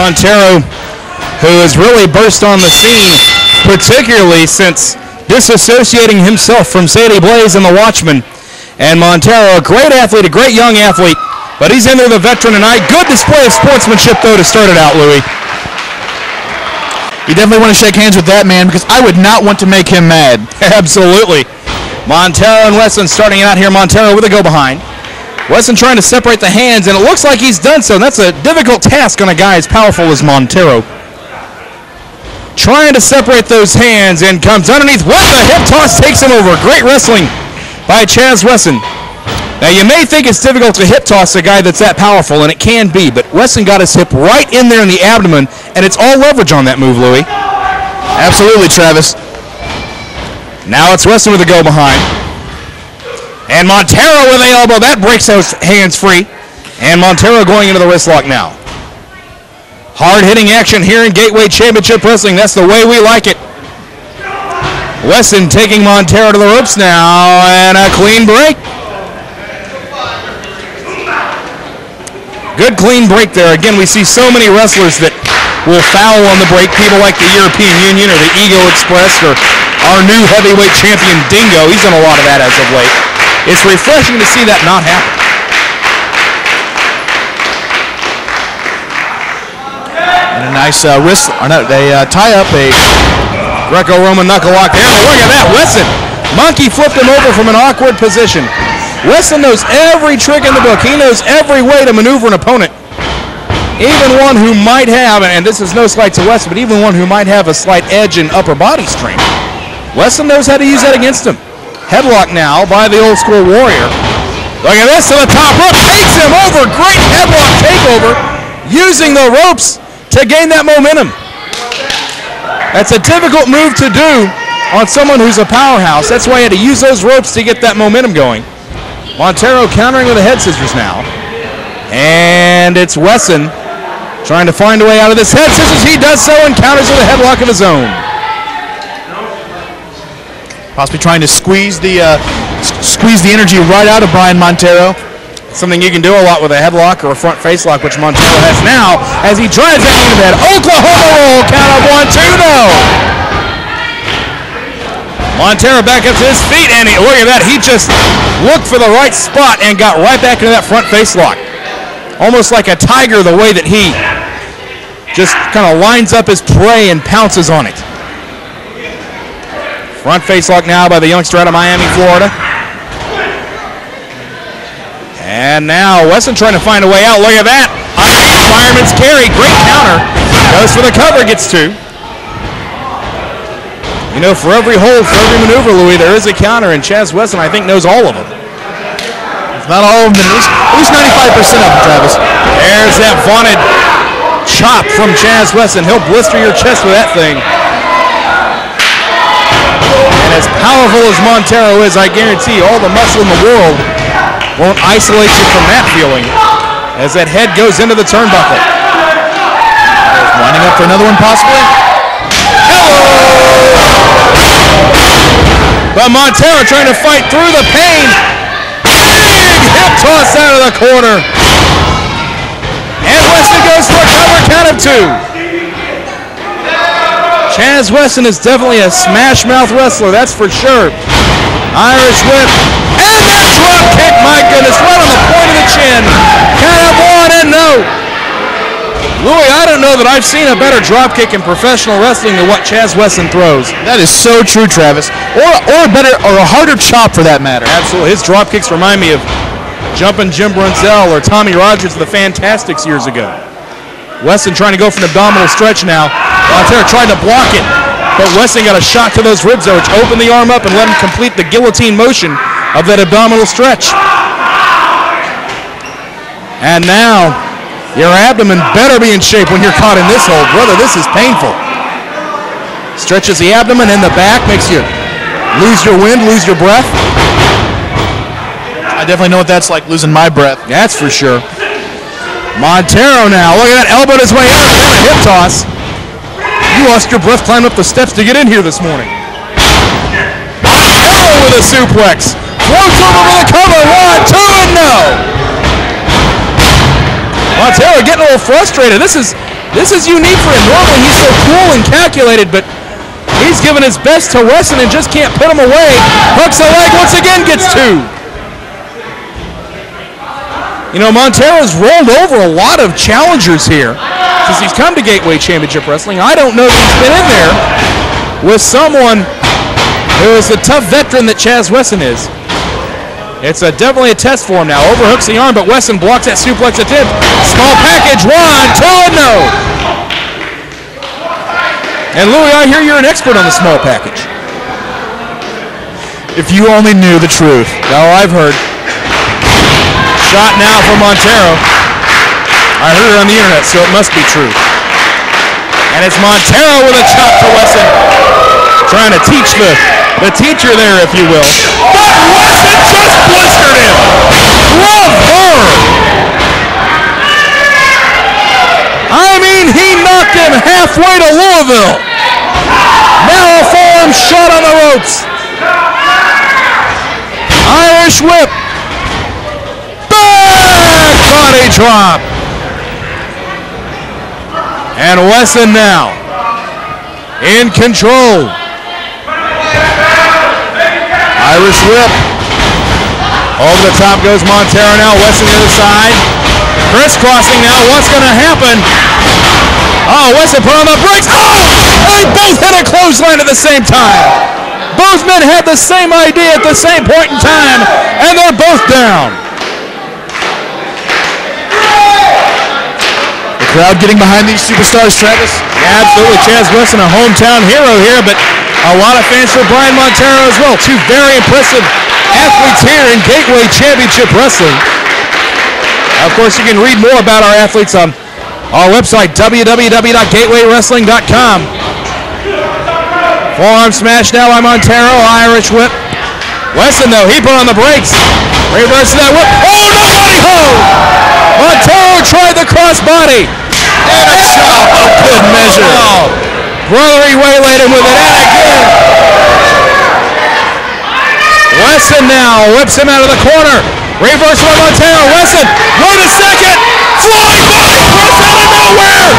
Monterro, who has really burst on the scene, particularly since disassociating himself from Sadie Blaze and the Watchmen. And Monterro, a great athlete, a great young athlete, but he's in there the veteran tonight. Good display of sportsmanship, though, to start it out, Louis. You definitely want to shake hands with that man, because I would not want to make him mad. Absolutely. Monterro and Wesson starting out here. Monterro with a go-behind. Wesson trying to separate the hands, and it looks like he's done so. And that's a difficult task on a guy as powerful as Monterro. Trying to separate those hands, and comes underneath. What the hip toss takes him over. Great wrestling by Chaz Wesson. Now, you may think it's difficult to hip toss a guy that's that powerful, and it can be, but Wesson got his hip right in there in the abdomen, and it's all leverage on that move, Louis. Absolutely, Travis. Now it's Wesson with a go-behind. And Monterro with the elbow. That breaks those hands free. And Monterro going into the wrist lock now. Hard-hitting action here in Gateway Championship Wrestling. That's the way we like it. Wesson taking Monterro to the ropes now, and a clean break. Good clean break there. Again, we see so many wrestlers that will foul on the break. People like the European Union or the Ego Express or our new heavyweight champion Dingo. He's done a lot of that as of late. It's refreshing to see that not happen. And a nice wrist, or no, they tie up a Greco-Roman knuckle lock there. Look at that, Wesson. Monkey flipped him over from an awkward position. Wesson knows every trick in the book. He knows every way to maneuver an opponent. Even one who might have, and this is no slight to Wesson, but even one who might have a slight edge in upper body strength. Wesson knows how to use that against him. Headlock now by the old school warrior. Look at this to the top rope. Takes him over. Great headlock takeover. Using the ropes to gain that momentum. That's a difficult move to do on someone who's a powerhouse. That's why he had to use those ropes to get that momentum going. Monterro countering with the head scissors now. And it's Wesson trying to find a way out of this head scissors. He does so and counters with a headlock of his own. Possibly trying to squeeze the energy right out of Bryan Monterro. Something you can do a lot with a headlock or a front face lock, which Monterro has now as he drives that into that Oklahoma roll. Count of 1, 2, no. Monterro back up to his feet, and look at that. He just looked for the right spot and got right back into that front face lock. Almost like a tiger, the way that he just kind of lines up his prey and pounces on it. Front face lock now by the youngster out of Miami, Florida. And now Wesson trying to find a way out. Look at that. Fireman's carry. Great counter. Goes for the cover. Gets two. You know, for every hold, for every maneuver, Louis, there is a counter, and Chaz Wesson, I think, knows all of them. If not all of them, at least 95% of them, Travis. There's that vaunted chop from Chaz Wesson. He'll blister your chest with that thing. And as powerful as Monterro is, I guarantee you, all the muscle in the world won't isolate you from that feeling as that head goes into the turnbuckle. Winding up for another one, possibly. But Monterro trying to fight through the pain. Big hip toss out of the corner. And Wesson goes for a cover, count of 2. Chaz Wesson is definitely a smash mouth wrestler, that's for sure. Irish whip. And that drop kick, my goodness, right on the point of the chin. Count of 1 and no. Louis, I don't know that I've seen a better drop kick in professional wrestling than what Chaz Wesson throws. That is so true, Travis. Or a harder chop for that matter. Absolutely. His drop kicks remind me of Jumpin' Jim Brunzell or Tommy Rogers of the Fantastics years ago. Wesson trying to go for an abdominal stretch now. Monterro tried to block it, but Wesson got a shot to those ribs there, which opened the arm up and let him complete the guillotine motion of that abdominal stretch. And now, your abdomen better be in shape when you're caught in this hold. Brother, this is painful. Stretches the abdomen in the back, makes you lose your wind, lose your breath. I definitely know what that's like, losing my breath. That's for sure. Monterro now, look at that, elbowed his way out and a hip toss. You lost your breath climbing up the steps to get in here this morning. Monterro with a suplex. Floats over for the cover, 1, 2, and no. Monterro getting a little frustrated. This is This is unique for him. Normally he's so cool and calculated, but he's giving his best to Wesson and just can't put him away. Hooks a leg, once again gets 2. You know, Montero's rolled over a lot of challengers here since he's come to Gateway Championship Wrestling. I don't know that he's been in there with someone who is the tough veteran that Chaz Wesson is. It's definitely a test for him now. Overhooks the arm, but Wesson blocks that suplex attempt. Small package, 1, 2, and no. And Louie, I hear you're an expert on the small package. If you only knew the truth. No, I've heard. Shot now for Monterro. I heard it on the internet, so it must be true. And it's Monterro with a chop to Wesson. Trying to teach the teacher there, if you will. But Wesson just blistered him. Bravo! I mean, he knocked him halfway to Louisville. Now a forearm shot on the ropes. Irish whip. Back body drop. And Wesson now in control. Irish whip. Over the top goes Monterro now. Wesson the other side. Crisscrossing now. What's going to happen? Oh, Wesson put on the brakes. Oh! They both hit a clothesline at the same time. Both men had the same idea at the same point in time, and they're both down. The crowd getting behind these superstars, Travis. Yeah, absolutely. Chaz Wesson, a hometown hero here, but a lot of fans for Bryan Monterro as well. 2 very impressive athletes here in Gateway Championship Wrestling. Of course, you can read more about our athletes on our website, www.gatewaywrestling.com. Forearm smash now by Montero. Irish whip. Wesson, though, he put on the brakes. Reverses that whip. Oh, nobody hold! Montero tried the crossbody. And a shot. Oh, good measure. Oh, brother, he waylaid him with it. And again. Wesson now whips him out of the corner. Reverse by Montero. Wesson, wait a second. Flying body press out of nowhere.